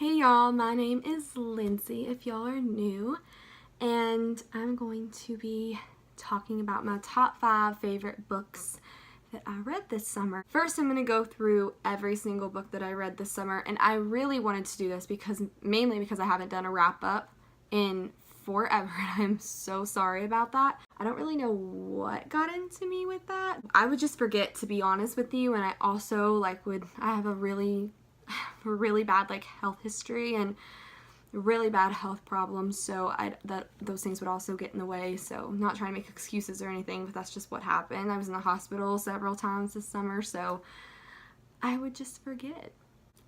Hey y'all, my name is Lindsay if y'all are new, and I'm going to be talking about my top 5 favorite books that I read this summer. First, I'm going to go through every single book that I read this summer, and I really wanted to do this mainly because I haven't done a wrap-up in forever, and I'm so sorry about that. I don't really know what got into me with that. I would just forget, to be honest with you, and I also I have a really bad health history and really bad health problems, so those things would also get in the way. So I'm not trying to make excuses or anything, but that's just what happened. I was in the hospital several times this summer, so I would just forget,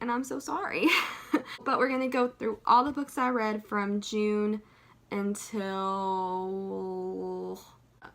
and I'm so sorry. But we're gonna go through all the books I read from June until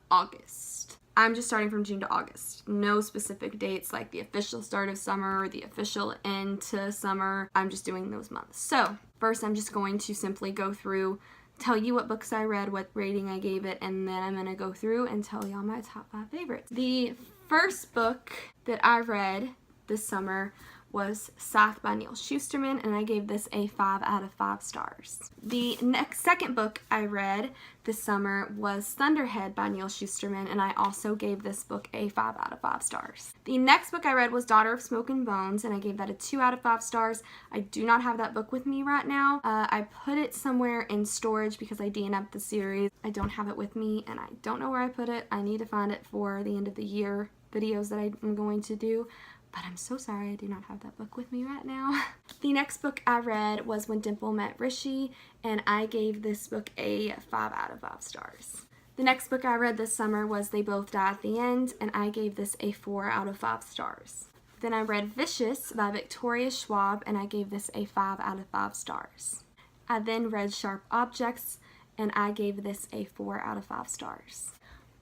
August. I'm just starting from June to August. No specific dates like the official start of summer or the official end to summer. I'm just doing those months. So first, I'm just going to simply go through, tell you what books I read, what rating I gave it, and then I'm going to go through and tell y'all my top 5 favorites. The first book that I read this summer was South by Neil Shusterman, and I gave this a 5 out of 5 stars. The second book I read this summer was Slender by Neil Shusterman, and I also gave this book a 5 out of 5 stars. The next book I read was Daughter of Smoke and Bones, and I gave that a 2 out of 5 stars. I do not have that book with me right now. I put it somewhere in storage because I DNF'd the series. I don't have it with me, and I don't know where I put it. I need to find it for the end of the year videos that I'm going to do. But I'm so sorry I do not have that book with me right now. The next book I read was When Dimple Met Rishi, and I gave this book a 5 out of 5 stars. The next book I read this summer was They Both Die at the End, and I gave this a 4 out of 5 stars. Then I read Vicious by Victoria Schwab, and I gave this a 5 out of 5 stars. I then read Sharp Objects, and I gave this a 4 out of 5 stars.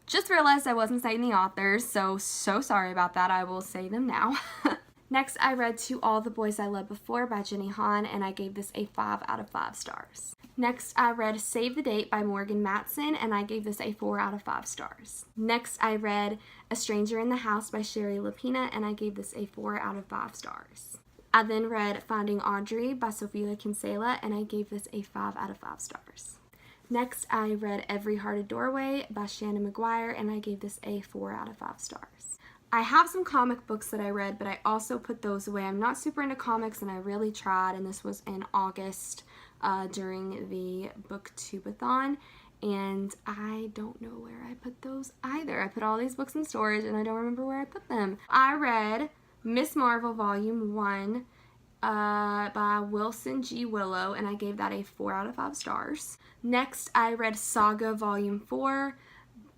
Just realized I wasn't saying the authors, so sorry about that. I will say them now. Next, I read To All the Boys I Loved Before by Jenny Han, and I gave this a 5 out of 5 stars. Next, I read Save the Date by Morgan Matson, and I gave this a 4 out of 5 stars. Next, I read A Stranger in the House by Sherry Lapina, and I gave this a 4 out of 5 stars. I then read Finding Audrey by Sophia Kinsella, and I gave this a 5 out of 5 stars. Next, I read Every Hearted Doorway by Shannon McGuire, and I gave this a 4 out of 5 stars. I have some comic books that I read, but I also put those away. I'm not super into comics, and I really tried, and this was in August during the booktubeathon, and I don't know where I put those either. I put all these books in storage, and I don't remember where I put them. I read Miss Marvel Volume 1 by Wilson G. Willow, and I gave that a 4 out of 5 stars. Next, I read Saga Volume 4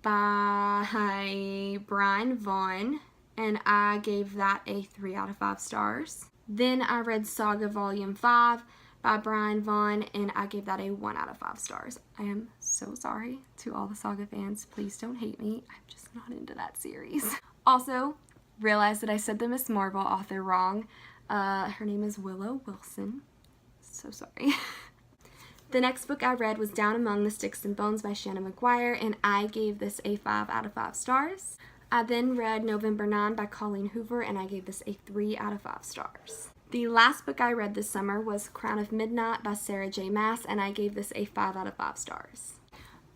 by Brian Vaughn, and I gave that a 3 out of 5 stars. Then I read Saga Volume 5 by Brian Vaughn, and I gave that a 1 out of 5 stars. I am so sorry to all the Saga fans. Please don't hate me. I'm just not into that series. Also, realized that I said the Miss Marvel author wrong. Her name is Willow Wilson. So sorry. The next book I read was Down Among the Sticks and Bones by Shannon McGuire, and I gave this a 5 out of 5 stars. I then read November 9 by Colleen Hoover, and I gave this a 3 out of 5 stars. The last book I read this summer was Crown of Midnight by Sarah J. Maas, and I gave this a 5 out of 5 stars.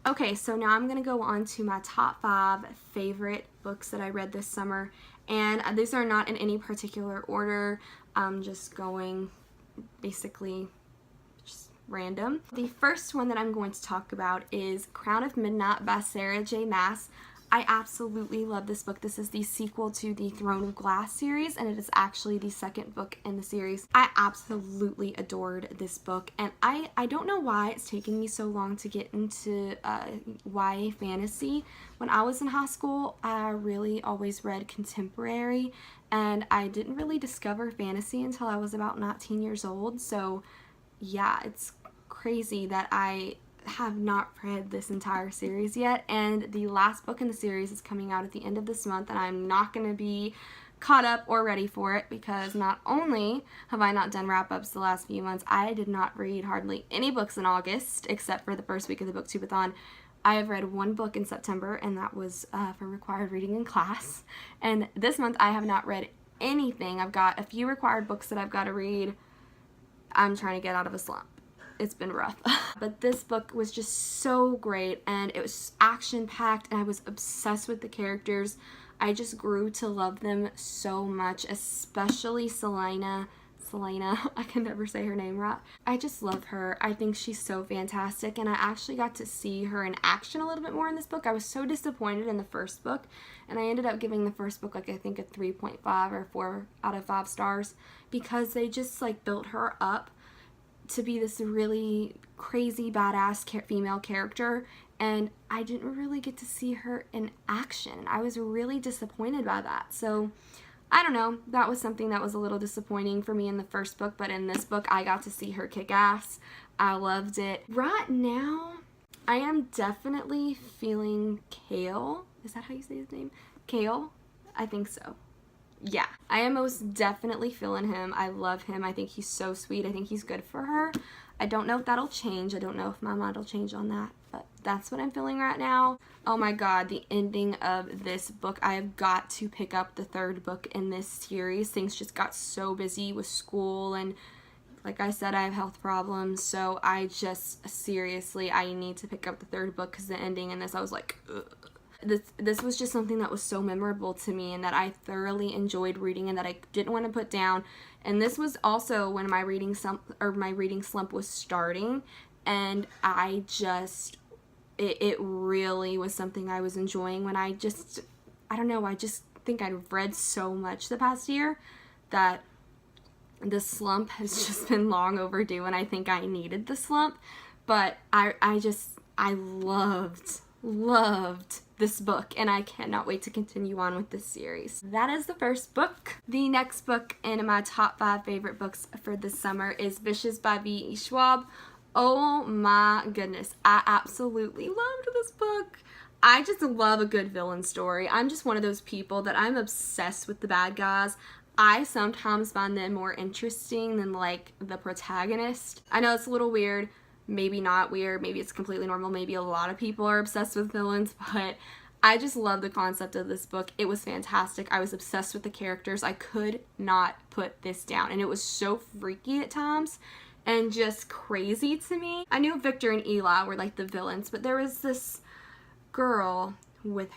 Okay, so now I'm going to go on to my top 5 favorite books that I read this summer, and these are not in any particular order. I'm just going basically just random. The first one that I'm going to talk about is Crown of Midnight by Sarah J. Maas. I absolutely love this book. This is the sequel to the Throne of Glass series, and it is actually the second book in the series. I absolutely adored this book, and I don't know why it's taken me so long to get into YA fantasy. When I was in high school, I really always read contemporary, and I didn't really discover fantasy until I was about 19 years old. So yeah, it's crazy that I have not read this entire series yet, and the last book in the series is coming out at the end of this month, and I'm not going to be caught up or ready for it because not only have I not done wrap-ups the last few months, I did not read hardly any books in August except for the first week of the booktubeathon. I have read one book in September, and that was for required reading in class, and this month I have not read anything. I've got a few required books that I've got to read I'm trying to get out of a slump. It's been rough. But this book was just so great, and it was action-packed, and I was obsessed with the characters. I just grew to love them so much, especially Selena, I can never say her name right. I just love her. I think she's so fantastic, and I actually got to see her in action a little bit more in this book. I was so disappointed in the first book, and I ended up giving the first book like I think a 3.5 or 4 out of 5 stars because they just like built her up to be this really crazy badass female character, and I didn't really get to see her in action. I was really disappointed by that. So I don't know, that was something that was a little disappointing for me in the first book, but in this book I got to see her kick ass. I loved it. Right now I am definitely feeling Kale. Is that how you say his name? Kale? I think so. Yeah, I am most definitely feeling him. I love him. I think he's so sweet. I think he's good for her. I don't know if that'll change. I don't know if my mind will change on that, but that's what I'm feeling right now. Oh my god, the ending of this book. I have got to pick up the 3rd book in this series. Things just got so busy with school, and like I said, I have health problems, so I just, seriously, I need to pick up the 3rd book because the ending in this, I was like, ugh. This was just something that was so memorable to me and that I thoroughly enjoyed reading and that I didn't want to put down. And this was also when my reading slump was starting, and I just, it really was something I was enjoying when I don't know, I just think I've read so much the past year that the slump has just been long overdue, and I think I needed the slump. But I loved this book, and I cannot wait to continue on with this series. That is the first book. The next book in my top 5 favorite books for this summer is Vicious by V.E. Schwab. Oh my goodness, I absolutely loved this book. I just love a good villain story. I'm just one of those people that I'm obsessed with the bad guys. I sometimes find them more interesting than like the protagonist. I know it's a little weird. Maybe not weird, maybe it's completely normal, maybe a lot of people are obsessed with villains, but I just love the concept of this book. It was fantastic. I was obsessed with the characters. I could not put this down, and it was so freaky at times and just crazy to me. I knew Victor and Eli were like the villains, but there was this girl with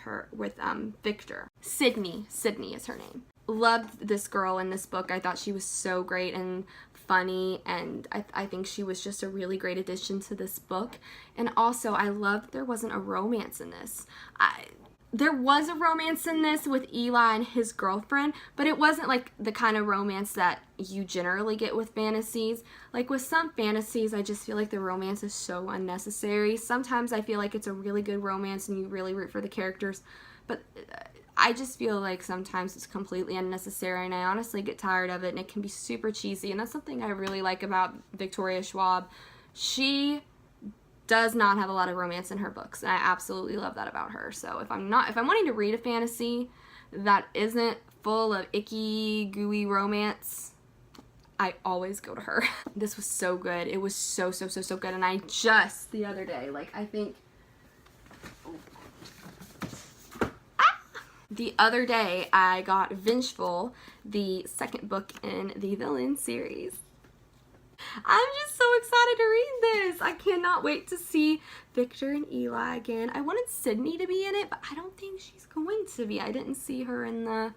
Victor. Sydney is her name. Loved this girl in this book. I thought she was so great and funny, and I think she was just a really great addition to this book. And also, I loved there wasn't a romance in this. There was a romance in this with Eli and his girlfriend, but it wasn't like the kind of romance that you generally get with fantasies. Like with some fantasies, I just feel like the romance is so unnecessary. Sometimes I feel like it's a really good romance and you really root for the characters, but I just feel like sometimes it's completely unnecessary, and I honestly get tired of it, and it can be super cheesy, and that's something I really like about Victoria Schwab. She does not have a lot of romance in her books, and I absolutely love that about her. So if I'm wanting to read a fantasy that isn't full of icky, gooey romance, I always go to her. This was so good. It was so good, and I just, the other day, like I think, the other day, I got Vengeful, the 2nd book in the Villain series. I'm just so excited to read this. I cannot wait to see Victor and Eli again. I wanted Sydney to be in it, but I don't think she's going to be. I didn't see her in the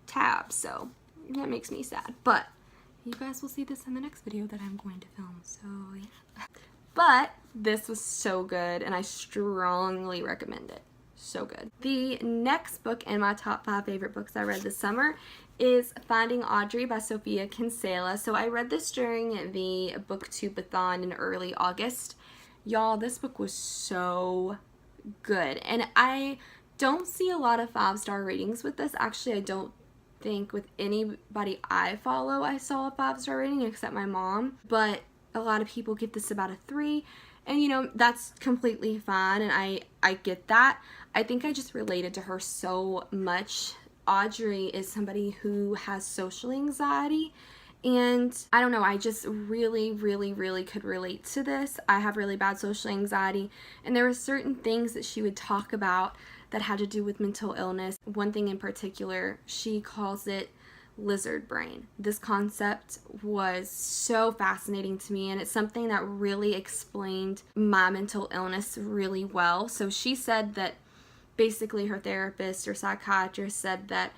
tab, so that makes me sad. But you guys will see this in the next video that I'm going to film, so yeah. But this was so good, and I strongly recommend it. So good. The next book in my top 5 favorite books I read this summer is Finding Audrey by Sophia Kinsella. So I read this during the BookTube-a-thon in early August. Y'all, this book was so good. And I don't see a lot of 5-star ratings with this. Actually, I don't think with anybody I follow I saw a 5-star rating except my mom. But a lot of people give this about a 3. And you know, that's completely fine, and I get that. I think I just related to her so much. Audrey is somebody who has social anxiety, and I don't know, I just really could relate to this. I have really bad social anxiety, and there were certain things that she would talk about that had to do with mental illness. One thing in particular, she calls it lizard brain. This concept was so fascinating to me, and it's something that really explained my mental illness really well. So she said that basically her therapist or psychiatrist said that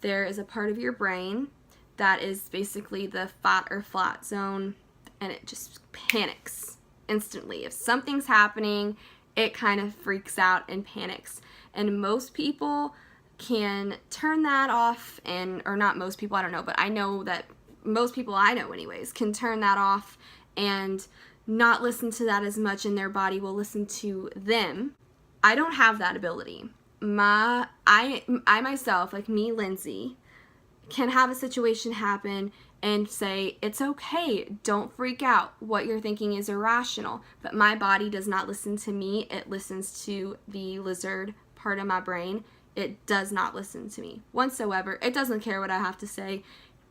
there is a part of your brain that is basically the fight or flight zone, and it just panics instantly. If something's happening, it kind of freaks out and panics. And most people can turn that off, or not most people, I don't know, but I know that most people I know anyways can turn that off and not listen to that as much, and their body will listen to them. I don't have that ability. I myself, like me, Lindsay, can have a situation happen and say, it's okay, don't freak out, what you're thinking is irrational. But my body does not listen to me, it listens to the lizard part of my brain. It does not listen to me whatsoever. It doesn't care what I have to say.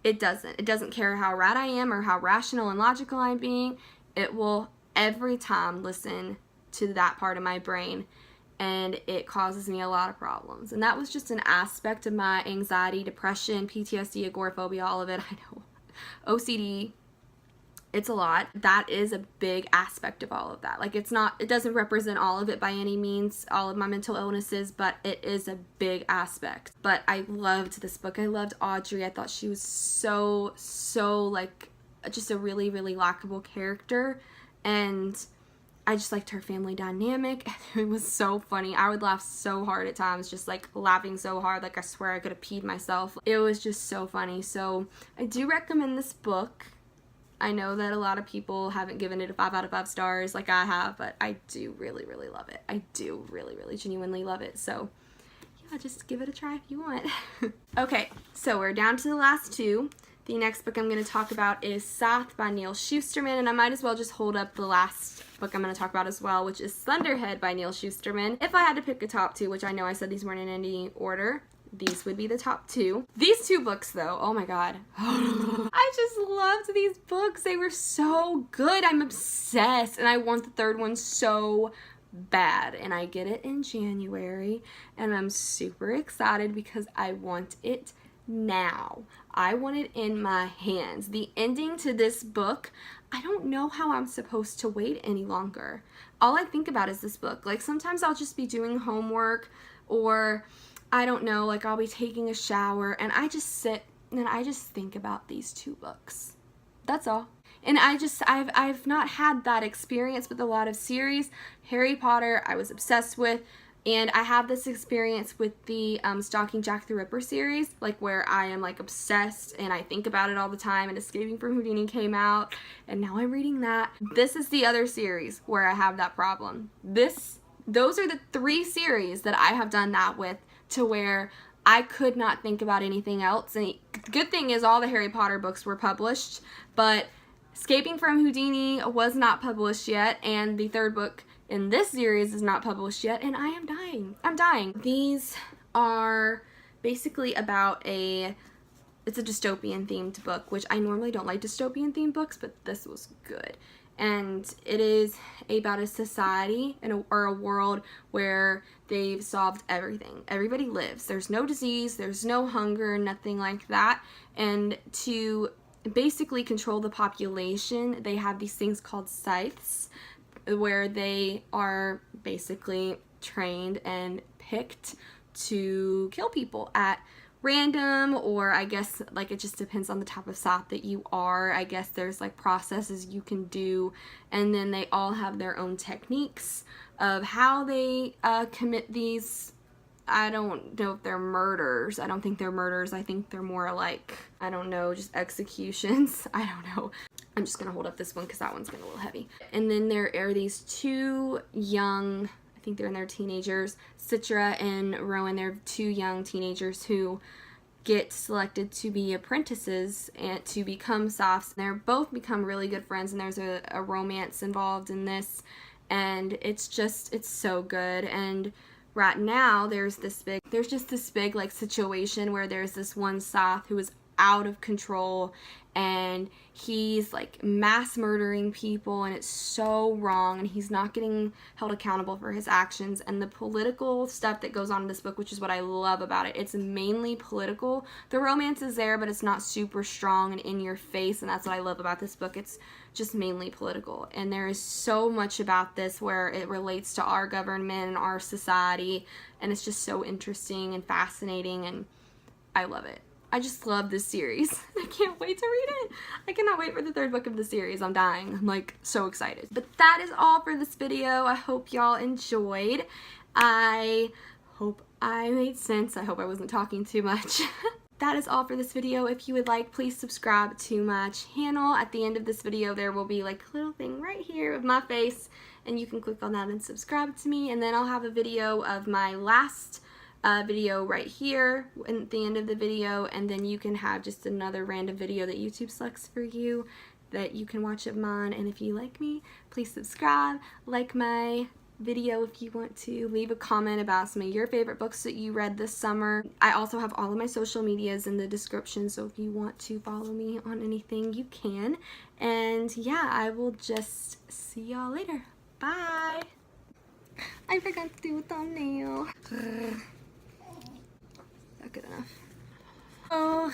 It doesn't care how rad I am or how rational and logical I'm being. It will every time listen to that part of my brain, and it causes me a lot of problems. And that was just an aspect of my anxiety, depression, PTSD, agoraphobia, all of it. I know. OCD, it's a lot. That is a big aspect of all of that. Like, it doesn't represent all of it by any means, all of my mental illnesses, but it is a big aspect. But I loved this book. I loved Audrey. I thought she was so like just a really, really likable character, and I just liked her family dynamic. It was so funny. I would laugh so hard at times, just like laughing so hard, like I swear I could have peed myself. It was just so funny. So I do recommend this book. I know that a lot of people haven't given it a 5 out of 5 stars like I have, but I do really, really love it. I do really, really genuinely love it. So yeah, just give it a try if you want. Okay, so we're down to the last two. The next book I'm going to talk about is Scythe by Neal Shusterman, and I might as well just hold up the last book I'm going to talk about as well, which is Slenderhead by Neal Shusterman. If I had to pick a top two, which I know I said these weren't in any order, these would be the top two. These two books, though, oh my god. I just loved these books. They were so good. I'm obsessed, and I want the third one so bad, and I get it in January, and I'm super excited because I want it now. I want it in my hands. The ending to this book, I don't know how I'm supposed to wait any longer. All I think about is this book. Like, sometimes I'll just be doing homework, or I don't know, like I'll be taking a shower, and I just sit and I just think about these two books. That's all. And I've not had that experience with a lot of series. Harry Potter, I was obsessed with. And I have this experience with the Stalking Jack the Ripper series, like where I am like obsessed and I think about it all the time, and Escaping from Houdini came out, and now I'm reading that. This is the other series where I have that problem. Those are the 3 series that I have done that with, to where I could not think about anything else. And the good thing is all the Harry Potter books were published, but Escaping from Houdini was not published yet, and the 3rd book in this series is not published yet, and I am dying. I'm dying. These are basically about it's a dystopian themed book, which I normally don't like dystopian themed books, but this was good. And it is about a society or a world where they've solved everything. Everybody lives. There's no disease, there's no hunger, nothing like that. And to basically control the population, they have these things called scythes, where they are basically trained and picked to kill people at random, or I guess like it just depends on the type of scythe that you are. I guess there's like processes you can do, and then they all have their own techniques of how they commit these. I don't know if they're murders. I don't think they're murders. I think they're more like, I don't know, just executions. I don't know. I'm just going to hold up this one because that one's getting a little heavy. And then there are these 2 young, I think they're in their teenagers, Citra and Rowan. They're 2 young teenagers who get selected to be apprentices and to become scythes. They're both become really good friends, and there's a romance involved in this, and it's so good. And right now there's just this big like situation where there's this one scythe who is out of control, and he's like mass murdering people, and it's so wrong, and he's not getting held accountable for his actions. And the political stuff that goes on in this book, which is what I love about it, it's mainly political. The romance is there, but it's not super strong and in your face, and that's what I love about this book. It's just mainly political, and there is so much about this where it relates to our government and our society, and it's just so interesting and fascinating, and I love it. I just love this series. I can't wait to read it. I cannot wait for the 3rd book of the series. I'm dying. I'm like so excited. But that is all for this video. I hope y'all enjoyed. I hope I made sense. I hope I wasn't talking too much. That is all for this video. If you would like, please subscribe to my channel. At the end of this video, there will be like a little thing right here of my face, and you can click on that and subscribe to me. And then I'll have a video of my last video right here at the end of the video, and then you can have just another random video that YouTube selects for you that you can watch of mine. And if you like me, please subscribe, like my video if you want to, leave a comment about some of your favorite books that you read this summer. I also have all of my social medias in the description, so if you want to follow me on anything, you can. And yeah, I will just see y'all later. Bye! I forgot to do a thumbnail. Not good enough. Oh.